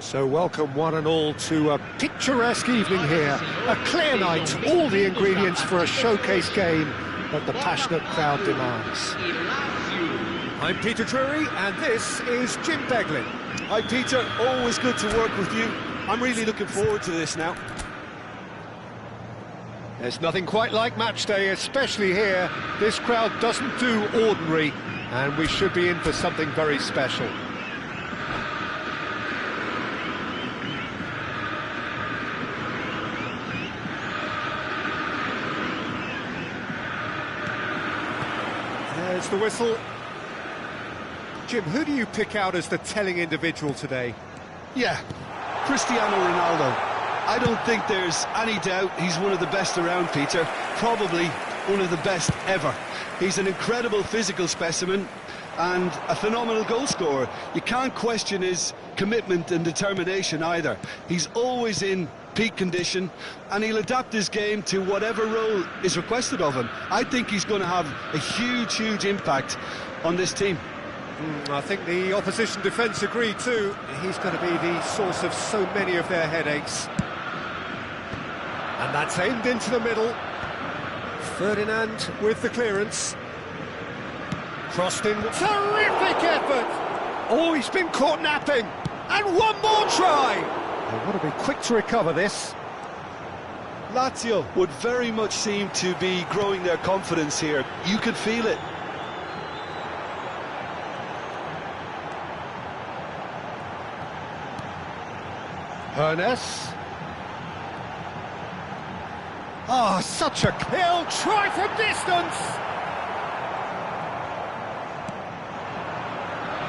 So welcome one and all to a picturesque evening here. A clear night, all the ingredients for a showcase game that the passionate crowd demands. I'm Peter Drury and this is Jim Beglin. Hi Peter, always good to work with you. I'm really looking forward to this now. There's nothing quite like match day, especially here. This crowd doesn't do ordinary, and we should be in for something very special. There's the whistle. Jim, who do you pick out as the telling individual today? Yeah, Cristiano Ronaldo. I don't think there's any doubt he's one of the best around, Peter. Probably one of the best ever. He's an incredible physical specimen and a phenomenal goal scorer. You can't question his commitment and determination either. He's always in peak condition and he'll adapt his game to whatever role is requested of him. I think he's going to have a huge impact on this team. I think the opposition defence agree too. He's going to be the source of so many of their headaches. And that's aimed into the middle. Ferdinand with the clearance. Crossed in. Terrific effort! Oh, he's been caught napping. And one more try! They want to be quick to recover this. Lazio would very much seem to be growing their confidence here. You could feel it. Hernes. Oh, such a kill! Try from distance!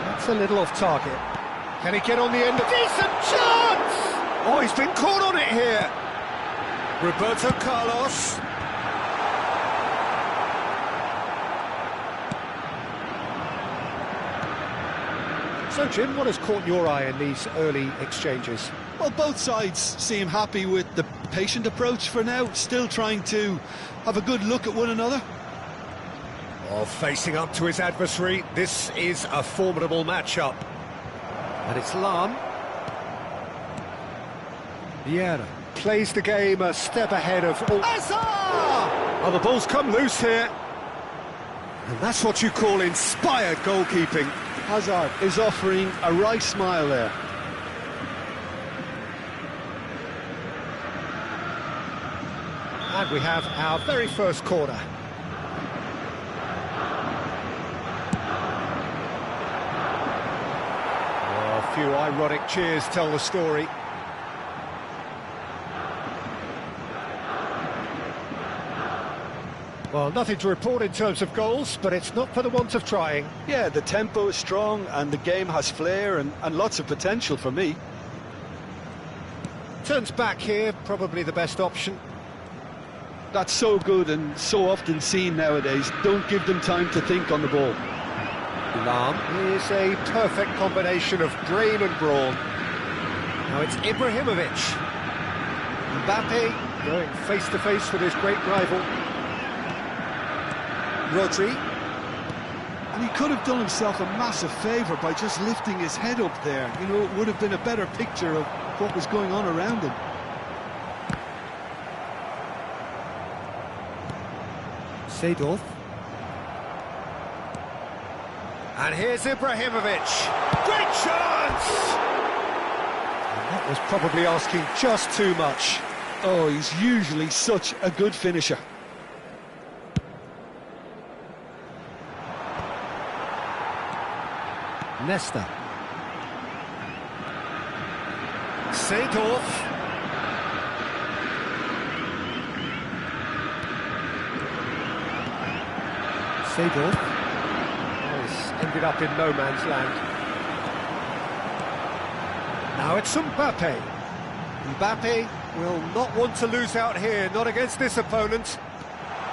That's a little off target. Can he get on the end of... Decent chance! Oh, he's been caught on it here. Roberto Carlos. So, Jim, what has caught your eye in these early exchanges? Well, both sides seem happy with the patient approach for now, still trying to have a good look at one another. Oh, facing up to his adversary, this is a formidable matchup. And it's Lahm. Vieira plays the game a step ahead of... Hazard! Oh, the ball's come loose here. And that's what you call inspired goalkeeping. Hazard is offering a right smile there. And we have our very first corner. Oh, a few ironic cheers tell the story. Well, nothing to report in terms of goals, but it's not for the want of trying. Yeah, the tempo is strong and the game has flair and lots of potential for me. Turns back here, probably the best option. That's so good and so often seen nowadays. Don't give them time to think on the ball. Lahm is a perfect combination of brain and brawn. Now it's Ibrahimovic. Mbappe going face-to-face with his great rival. Rodri. And he could have done himself a massive favour by just lifting his head up there. You know, it would have been a better picture of what was going on around him. Seedorf. And here's Ibrahimovic. Great chance! And that was probably asking just too much. Oh, he's usually such a good finisher. Nesta. Seedorf. Seedorf. Oh, he's ended up in no man's land. Now it's Mbappe. Mbappe will not want to lose out here, not against this opponent.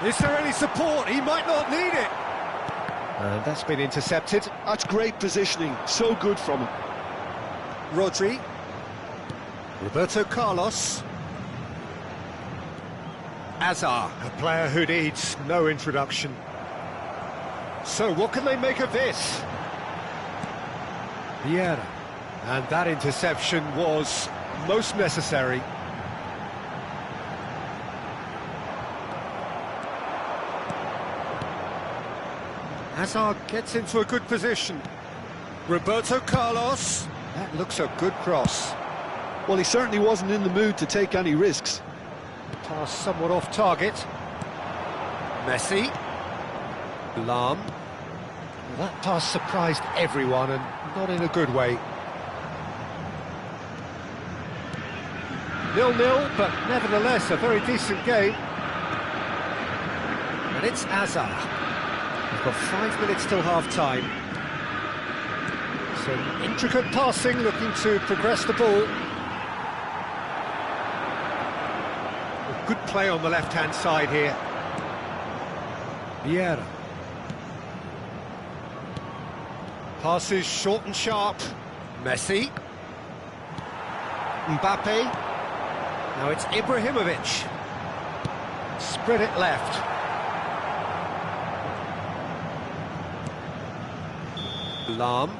Is there any support? He might not need it. And that's been intercepted. That's great positioning, so good from him. Rodri. Roberto Carlos. Azar, a player who needs no introduction. So what can they make of this? Vieira. And that interception was most necessary. Hazard gets into a good position. Roberto Carlos. That looks a good cross. Well, he certainly wasn't in the mood to take any risks. Pass somewhat off target. Messi. Lahm. That pass surprised everyone, and not in a good way. 0-0, but nevertheless a very decent game. And it's Hazard. We've got 5 minutes till half-time. Some intricate passing, looking to progress the ball. A good play on the left-hand side here. Vieira. Passes short and sharp. Messi. Mbappe. Now it's Ibrahimovic. Spread it left. Lahm.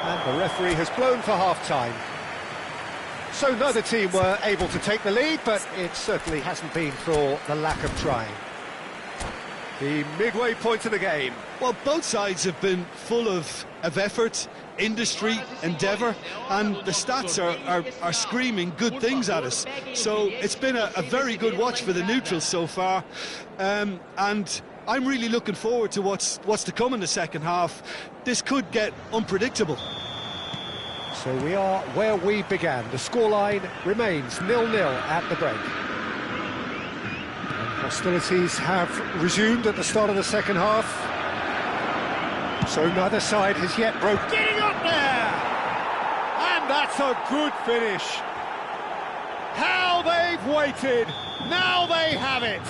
And the referee has blown for half-time. So neither team were able to take the lead, but it certainly hasn't been for the lack of trying. The midway point of the game. Well, both sides have been full of effort, industry, endeavour, and the stats are screaming good things at us. So it's been a very good watch for the neutrals so far, and I'm really looking forward to what's to come in the second half. This could get unpredictable. So we are where we began. The scoreline remains 0-0 at the break. Hostilities have resumed at the start of the second half. So neither side has yet broken. Getting up there! And that's a good finish. How they've waited. Now they have it.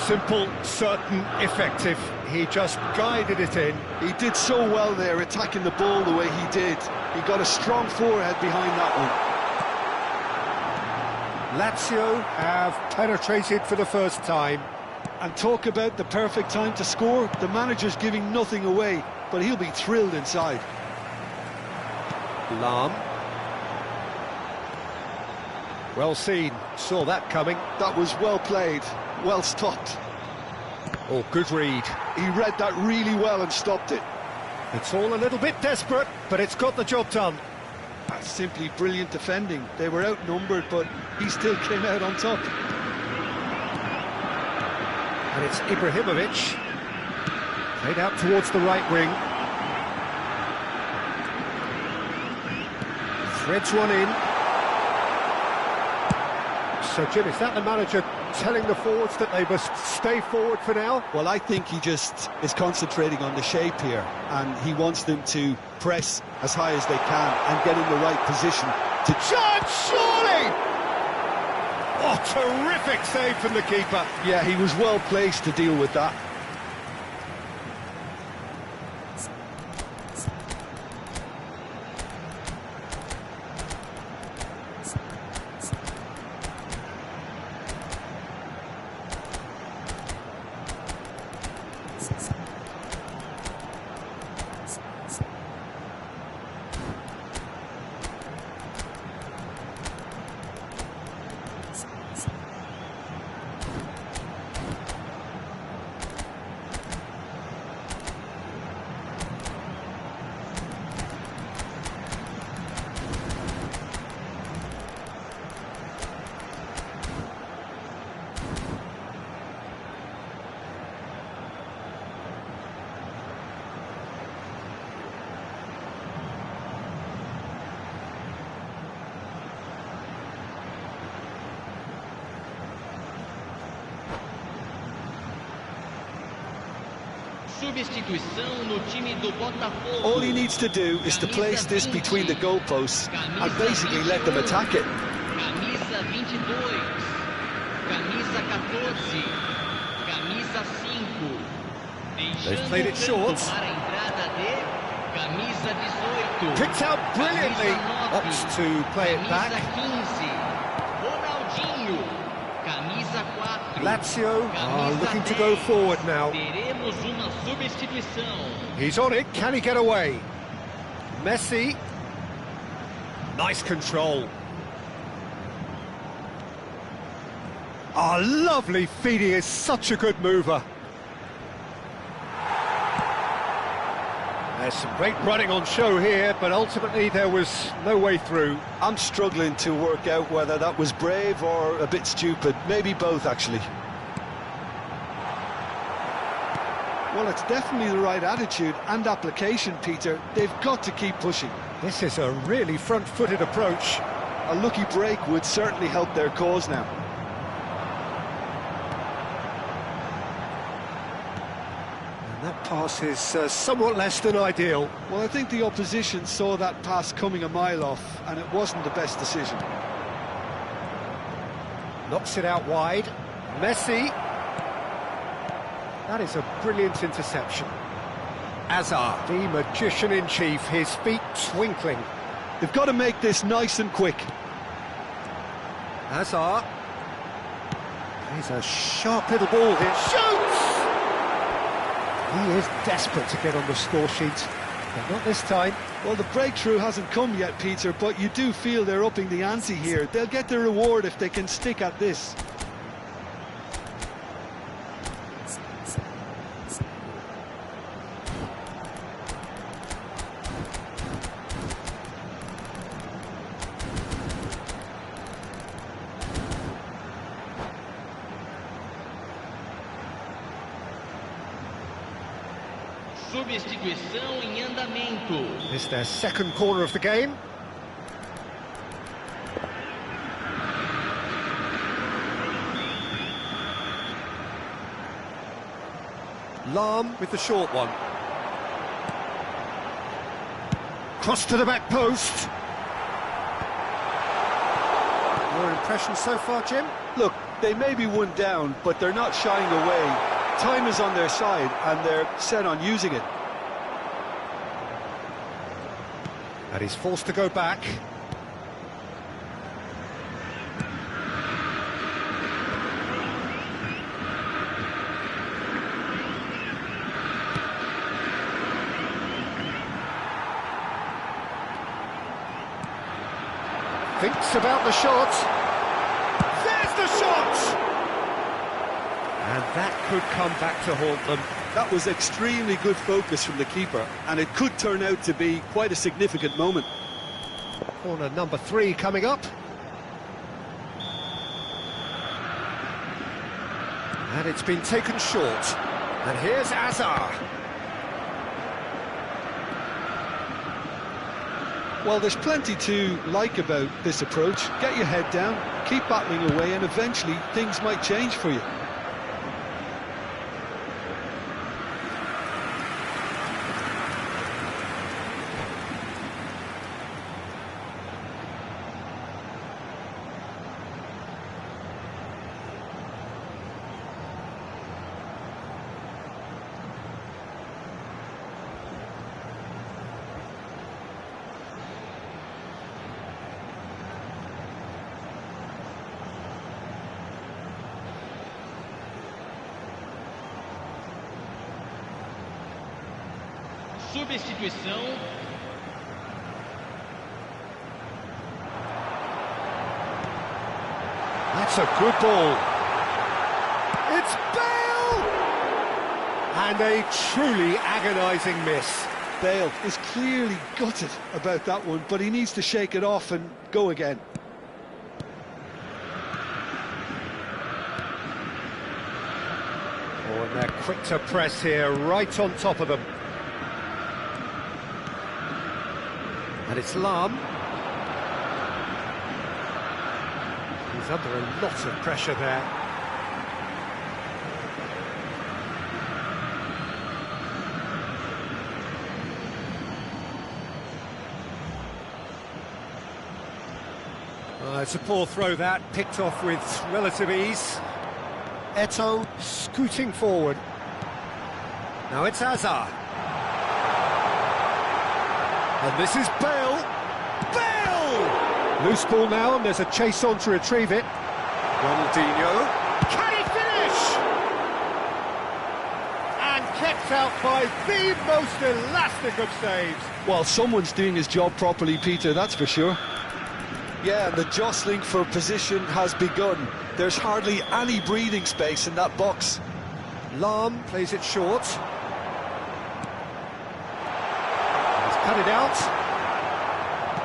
Simple, certain, effective. He just guided it in. He did so well there, attacking the ball the way he did. He got a strong forehead behind that one. Lazio have penetrated for the first time. And talk about the perfect time to score. The manager's giving nothing away, but he'll be thrilled inside. Lahm. Well seen, saw that coming. That was well played, well stopped. Oh, good read. He read that really well and stopped it. It's all a little bit desperate, but it's got the job done. That's simply brilliant defending. They were outnumbered, but he still came out on top. And it's Ibrahimovic. Played out towards the right wing. Threads one in. So, Jim, is that the manager telling the forwards that they must stay forward for now? Well, I think he just is concentrating on the shape here, and he wants them to press as high as they can and get in the right position to... Chance, surely! Oh, terrific save from the keeper. Yeah, he was well placed to deal with that. All he needs to do is to place this between the goalposts and basically let them attack it. Camisa 22, camisa 14, camisa 5. They've played it short. Picked out brilliantly. Opts to play it back. Lazio are looking to go forward now. He's on it, can he get away? Messi. Nice control. Ah, lovely feed. He is such a good mover. There's some great running on show here, but ultimately there was no way through. I'm struggling to work out whether that was brave or a bit stupid. Maybe both, actually. Well, it's definitely the right attitude and application, Peter. They've got to keep pushing. This is a really front-footed approach. A lucky break would certainly help their cause now. And that pass is somewhat less than ideal. Well, I think the opposition saw that pass coming a mile off, and it wasn't the best decision. Knocks it out wide. Messi. That is a brilliant interception. Hazard, the magician-in-chief, his feet twinkling. They've got to make this nice and quick. Hazard. He's a sharp little ball here. Shoots! He is desperate to get on the score sheet, but not this time. Well, the breakthrough hasn't come yet, Peter, but you do feel they're upping the ante here. They'll get their reward if they can stick at this. Substituição em andamento. This is their second corner of the game. Lahm with the short one. Cross to the back post. Your impression so far, Jim? Look, they may be one down, but they're not shying away. Time is on their side, and they're set on using it. And he's forced to go back. Thinks about the shot. There's the shot! And that could come back to haunt them. That was extremely good focus from the keeper, and it could turn out to be quite a significant moment. Corner number 3 coming up. And it's been taken short. And here's Hazard. Well, there's plenty to like about this approach. Get your head down, keep battling away, and eventually things might change for you. Substituição. That's a good ball. It's Bale! And a truly agonising miss. Bale is clearly gutted about that one, but he needs to shake it off and go again. Oh, and they're quick to press here, right on top of them. And it's Lahm. He's under a lot of pressure there. It's a poor throw that, picked off with relative ease. Eto'o scooting forward. Now it's Hazard. And this is Bale. Bale! Loose ball now, and there's a chase on to retrieve it. Ronaldinho. Can he finish? And kept kept out by the most elastic of saves. Well, someone's doing his job properly, Peter, that's for sure. Yeah, the jostling for position has begun. There's hardly any breathing space in that box. Lahm plays it short. He's cut it out.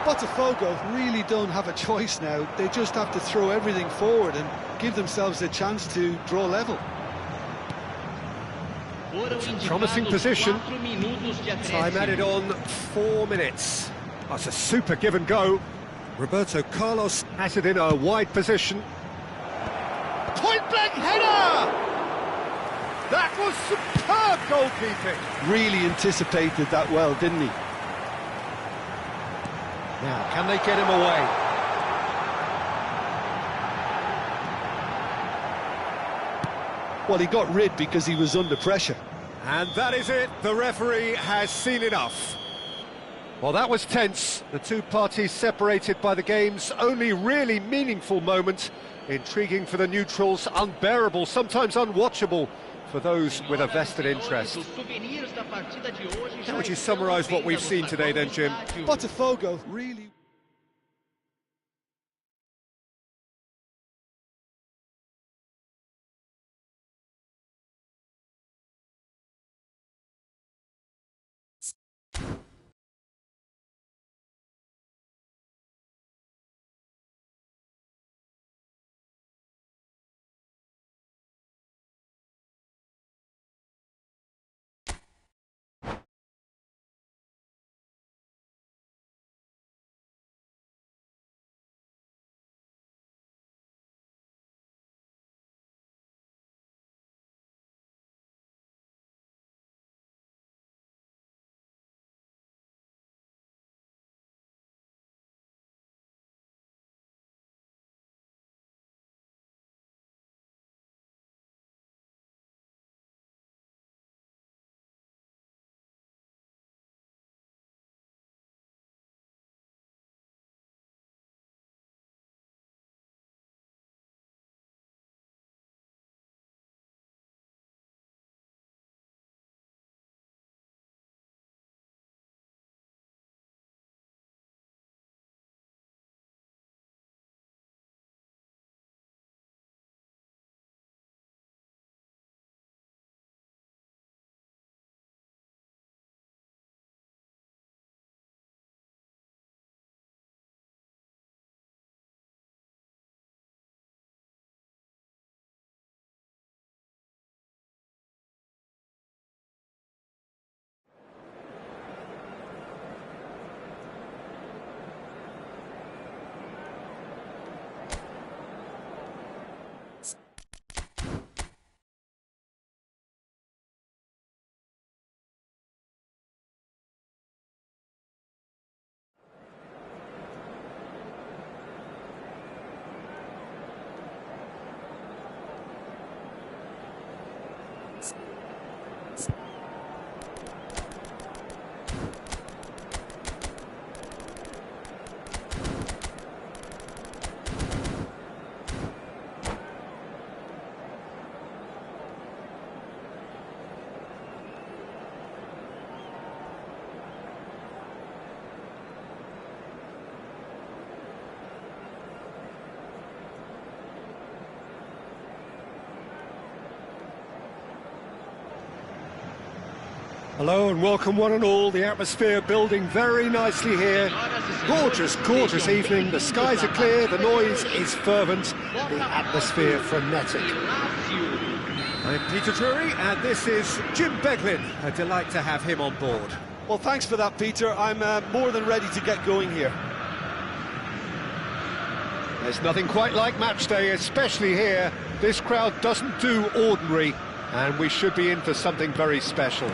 Botafogo really don't have a choice now. They just have to throw everything forward and give themselves a chance to draw level. Promising position. Time added on 4 minutes. That's a super give and go. Roberto Carlos has it in a wide position. Point blank header! That was superb goalkeeping. Really anticipated that well, didn't he? Now, can they get him away? Well, he got rid because he was under pressure. And that is it. The referee has seen enough. Well, that was tense. The two parties separated by the game's only really meaningful moment. Intriguing for the neutrals, unbearable, sometimes unwatchable for those with a vested interest. How would you summarise what we've seen today then, Jim? Botafogo really... Hello and welcome one and all. The atmosphere building very nicely here. Gorgeous, gorgeous evening. The skies are clear, the noise is fervent, the atmosphere frenetic. I'm Peter Drury and this is Jim Beglin. A delight to have him on board. Well, thanks for that, Peter. I'm more than ready to get going here. There's nothing quite like match day, especially here. This crowd doesn't do ordinary, and we should be in for something very special.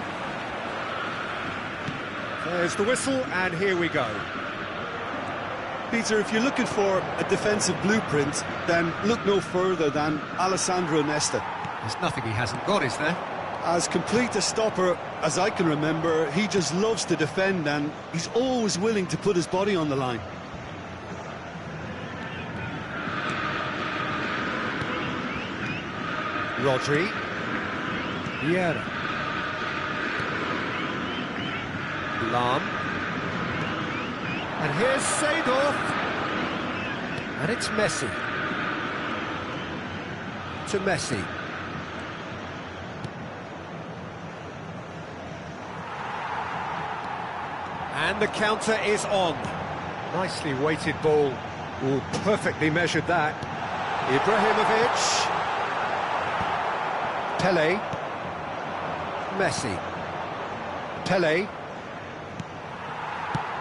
There's the whistle, and here we go. Peter, if you're looking for a defensive blueprint, then look no further than Alessandro Nesta. There's nothing he hasn't got, is there? As complete a stopper as I can remember, he just loves to defend, and he's always willing to put his body on the line. Rodri. Vieira. Lahm. And here's Seedorf. And it's Messi. To Messi. And the counter is on. Nicely weighted ball. Oh, perfectly measured that. Ibrahimovic. Pele. Messi. Pele.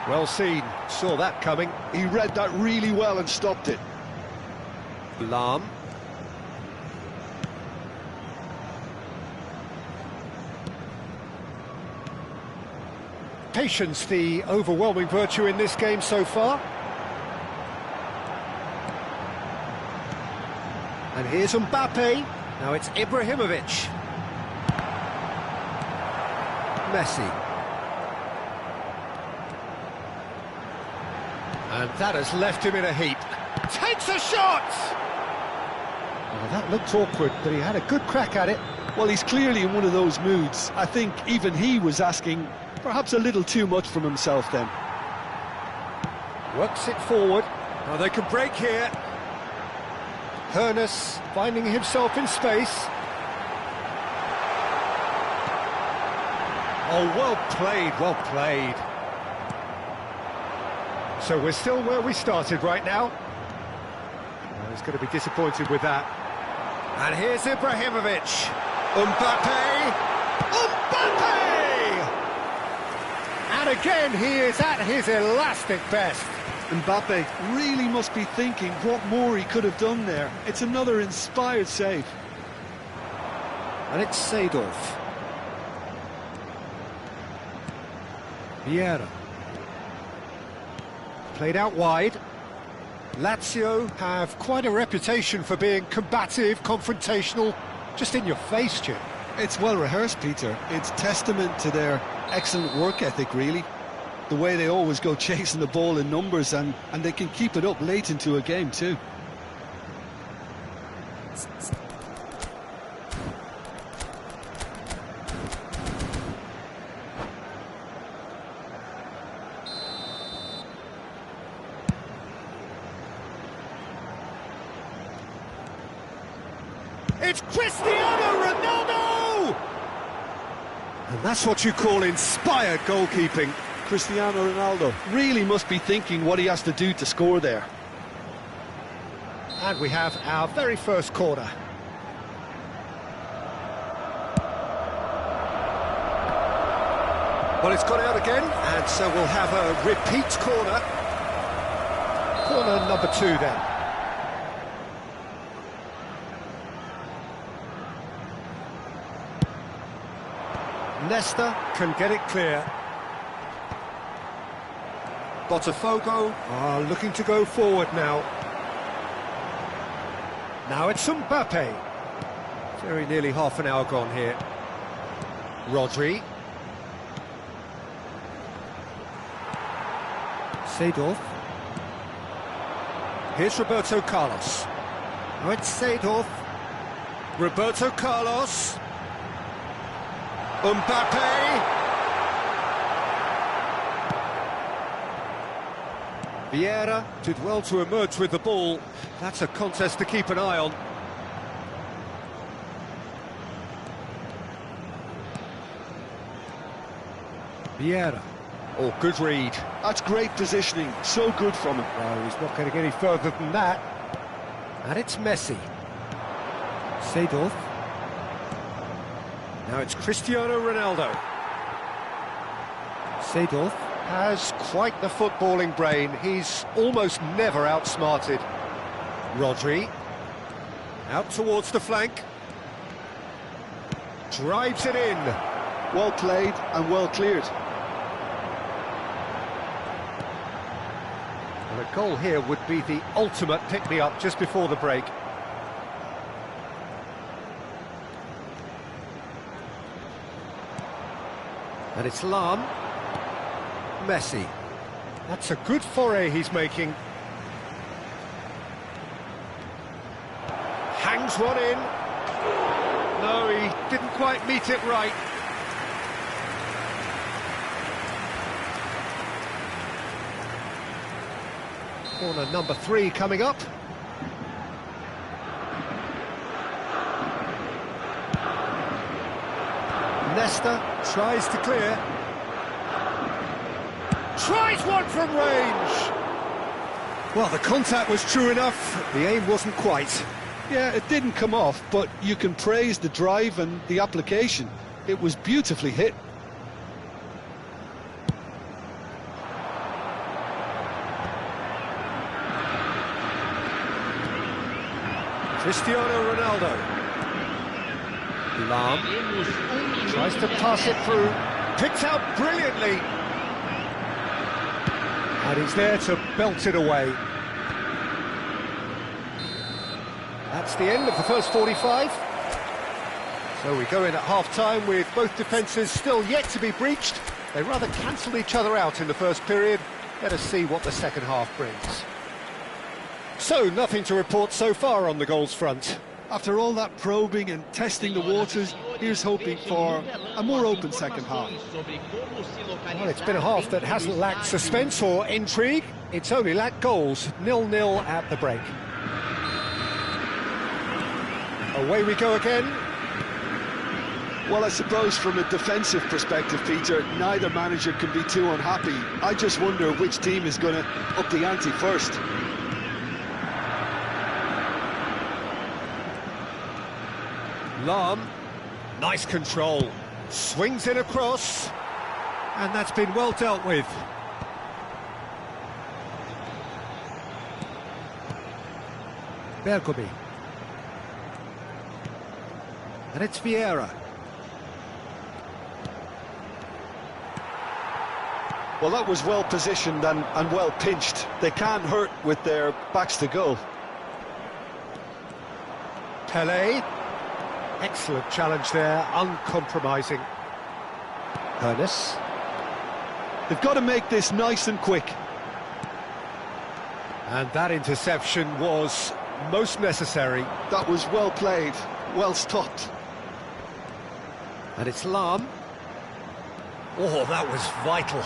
Well seen. Saw that coming. He read that really well and stopped it. Lahm. Patience, the overwhelming virtue in this game so far. And here's Mbappe. Now it's Ibrahimovic. Messi. And that has left him in a heap. Takes a shot! Well, that looked awkward, but he had a good crack at it. Well, he's clearly in one of those moods. I think even he was asking perhaps a little too much from himself then. Works it forward. Now they can break here. Hoeneß finding himself in space. Oh, well played, well played. So we're still where we started right now. Well, he's going to be disappointed with that. And here's Ibrahimovic. Mbappe! Mbappe! And again, he is at his elastic best. Mbappe really must be thinking what more he could have done there. It's another inspired save. And it's Seedorf. Vieira. Played out wide. Lazio have quite a reputation for being combative, confrontational, just in your face, Jim. It's well rehearsed, Peter. It's testament to their excellent work ethic, really. The way they always go chasing the ball in numbers, and they can keep it up late into a game too. It's Cristiano Ronaldo! And that's what you call inspired goalkeeping. Cristiano Ronaldo really must be thinking what he has to do to score there. And we have our very first corner. Well, it's gone out again, and so we'll have a repeat corner. Corner number 2 then. Nesta can get it clear. Botafogo are looking to go forward now. Now it's Mbappe. Very nearly half an hour gone here. Rodri. Seedorf. Here's Roberto Carlos. Now it's Seedorf. Roberto Carlos. Mbappe. Vieira did well to emerge with the ball. That's a contest to keep an eye on. Vieira. Oh, good read. That's great positioning. So good from him. No, he's not getting any further than that. And it's Messi. Seedorf. Now it's Cristiano Ronaldo. Seedorf has quite the footballing brain. He's almost never outsmarted. Rodri. Out towards the flank. Drives it in. Well played and well cleared. Well, a goal here would be the ultimate pick-me-up just before the break. And it's Lahm. Messi. That's a good foray he's making. Hangs one in. No, he didn't quite meet it right. Corner number 3 coming up. Nesta tries to clear. Tries one from range! Well, the contact was true enough, the aim wasn't quite. Yeah, it didn't come off, but you can praise the drive and the application. It was beautifully hit. Cristiano Ronaldo. Lahm tries to pass it through, picked out brilliantly. And he's there to belt it away. That's the end of the first 45. So we go in at half-time with both defences still yet to be breached. They rather cancelled each other out in the first period. Let us see what the second half brings. So, nothing to report so far on the goals front. After all that probing and testing the waters, here's hoping for a more open second half. Well, it's been a half that hasn't lacked suspense or intrigue. It's only lacked goals. 0-0 at the break. Away we go again. Well, I suppose from a defensive perspective, Peter, neither manager can be too unhappy. I just wonder which team is going to up the ante first. Lahm, nice control, swings it across, and that's been well dealt with. Bergomi. And it's Vieira. Well, that was well positioned and well pinched. They can't hurt with their backs to goal. Pelé. Excellent challenge there, uncompromising. Ernest. They've got to make this nice and quick. And that interception was most necessary. That was well played, well stopped. And it's Lahm. Oh, that was vital.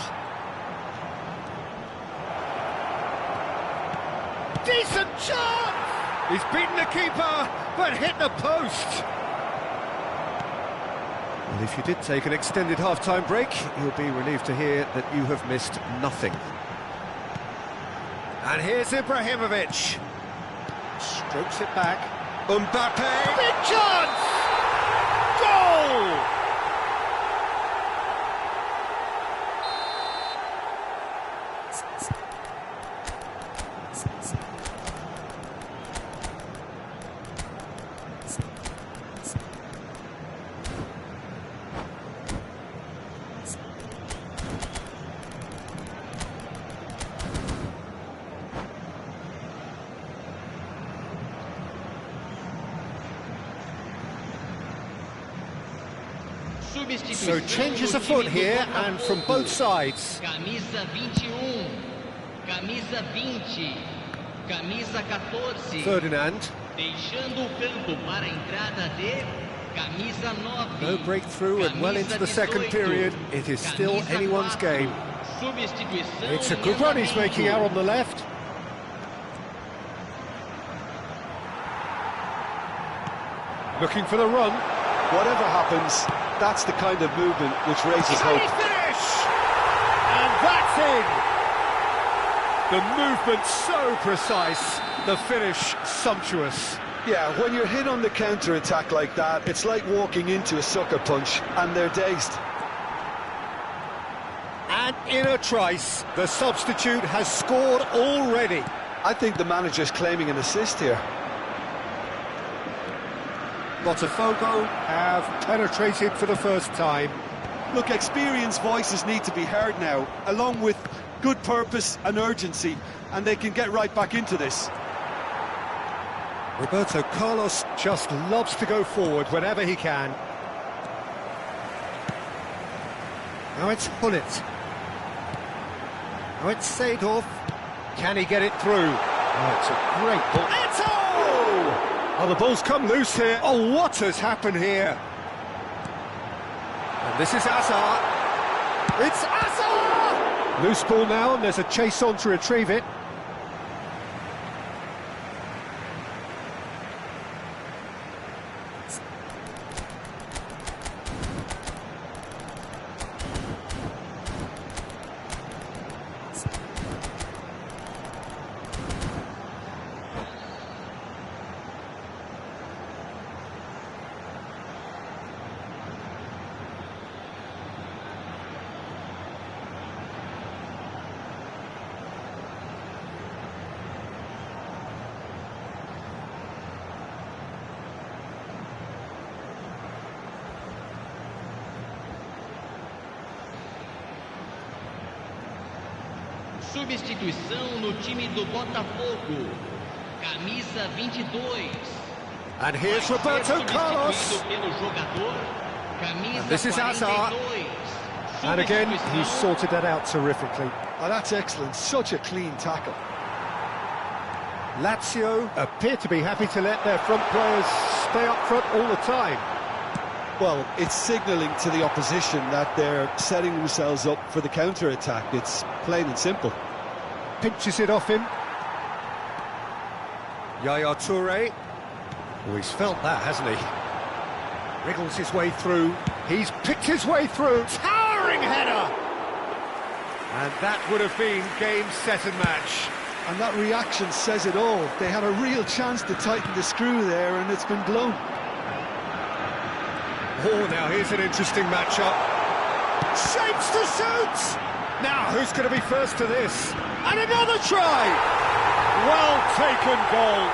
Decent chance! He's beaten the keeper, but hit the post. Well, if you did take an extended half-time break, you'll be relieved to hear that you have missed nothing. And here's Ibrahimovic. Strokes it back. Mbappe! Big chance! Goal! So changes afoot here, and from both sides. Camisa 21, camisa 20, camisa 14. Ferdinand. Deixando o campo para a entrada de camisa 9. No breakthrough and well into the second period. It is still anyone's game. It's a good run he's making out on the left. Looking for the run. Whatever happens, that's the kind of movement which raises hope. Finish! And that's in! The movement so precise, the finish sumptuous. Yeah, when you're hit on the counter-attack like that, it's like walking into a sucker punch, and they're dazed. And in a trice, the substitute has scored already. I think the manager's claiming an assist here. Botafogo have penetrated for the first time. Look, experienced voices need to be heard now, along with good purpose and urgency, and they can get right back into this. Roberto Carlos just loves to go forward whenever he can. Now it's Hullet. Now it's Seedorf. Can he get it through? Oh, it's a great ball. Eto'o! Oh, the ball's come loose here. Oh, what has happened here? And this is Azar. It's Azar! Loose ball now, and there's a chase on to retrieve it. Substituição no time do Botafogo. Camisa 22. And here's Roberto Carlos. Pelo jogador. Camisa And this is Hazard. 42. And again, he sorted that out terrifically. Oh, that's excellent. Such a clean tackle. Lazio appear to be happy to let their front players stay up front all the time. Well, it's signalling to the opposition that they're setting themselves up for the counter-attack. It's plain and simple. Pinches it off him. Yaya Toure. Oh, he's felt that, hasn't he? Wriggles his way through. He's picked his way through. Towering header! And that would have been game, set and match. And that reaction says it all. They had a real chance to tighten the screw there, and it's been blown. Oh, now here's an interesting matchup. Shapes to shoot! Now, who's going to be first to this? And another try! Well taken goal.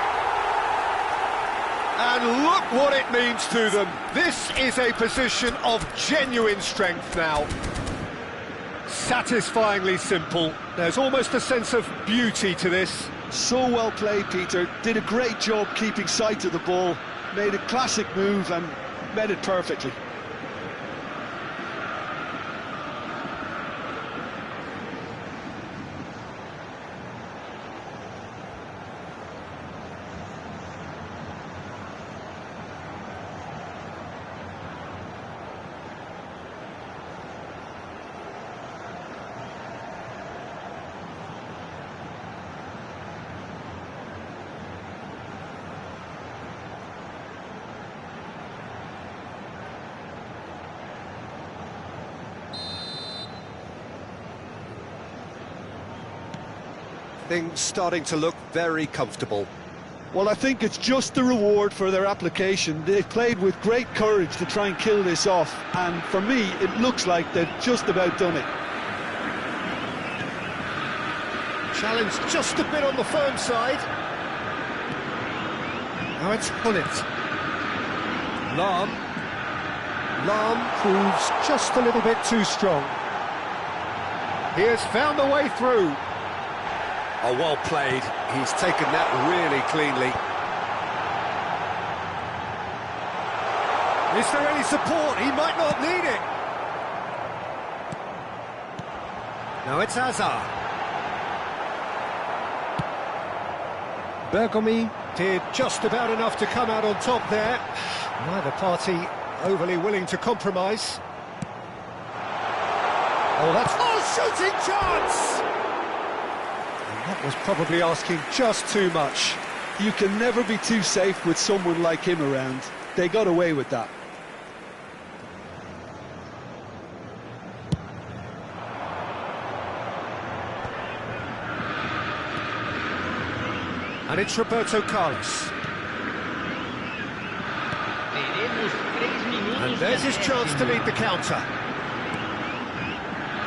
And look what it means to them. This is a position of genuine strength now. Satisfyingly simple. There's almost a sense of beauty to this. So well played, Peter. Did a great job keeping sight of the ball. Made a classic move and met it perfectly. Things starting to look very comfortable. Well, I think it's just the reward for their application. They've played with great courage to try and kill this off, and for me, it looks like they've just about done it. Challenge just a bit on the firm side. Now it's Hullet. Lahm proves just a little bit too strong. He has found the way through. Oh, well played. He's taken that really cleanly. Is there any support? He might not need it. Now it's Hazard. Bergomi did just about enough to come out on top there. Neither party overly willing to compromise. Oh, that's... Oh, shooting chance! That was probably asking just too much. You can never be too safe with someone like him around. They got away with that. And it's Roberto Carlos. And there's his chance to lead the counter.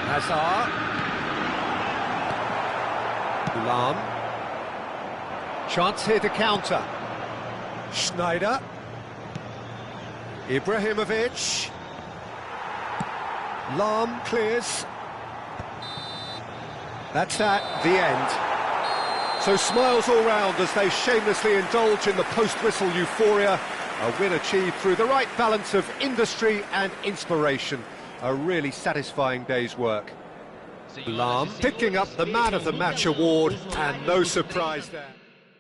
Hazard. Lahm. Chance here to counter. Schneider. Ibrahimovic. Lahm clears. That's that, the end. So smiles all round as they shamelessly indulge in the post-whistle euphoria. A win achieved through the right balance of industry and inspiration. A really satisfying day's work. Lahm picking up the Man of the Match award, and no surprise there.